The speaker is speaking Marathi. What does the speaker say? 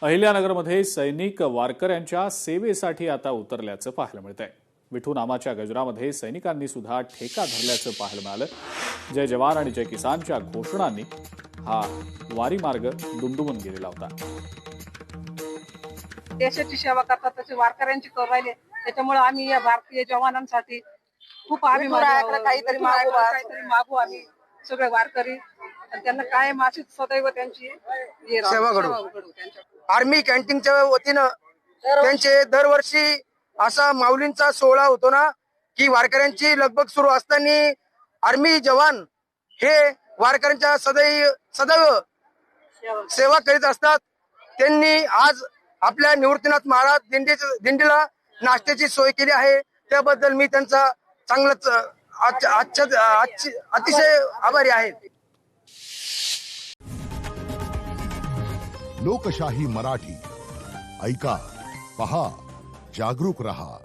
अहिल्यानगरमध्ये सैनिक वारकऱ्यांच्या सेवेसाठी आता उतरल्याचं पाहायला मिळतंय। विठू नामाच्या गजरामध्ये सैनिकांनी सुद्धा ठेका धरल्याचं पाहायला मिळालं। जय जवान आणि जय किसानच्या घोषणांनी हा वारी मार्ग दुमदुमून गेलेला होता। देशाची सेवा करतात तसे वारकऱ्यांची करू राहिले, त्याच्यामुळे आम्ही या भारतीय जवानांसाठी खूप काहीतरी मागू आम्ही सगळे वारकरी, त्यांना काय मासिक सदैव त्यांची सेवा घडू। आर्मी कॅन्टीनच्या वतीनं त्यांचे दरवर्षी असा माऊलींचा सोहळा होतो ना, की वारकऱ्यांची लगबग सुरू असताना आर्मी जवान हे वारकऱ्यांच्या सदैव सेवा करीत असतात। त्यांनी आज आपल्या निवृत्तीनाथ महाराज दिंडीला नाश्त्याची सोय केली आहे, त्याबद्दल मी त्यांचा चांगलाच अतिशय आभारी आहे। लोकशाही मराठी ऐका, पहा, जागरूक रहा।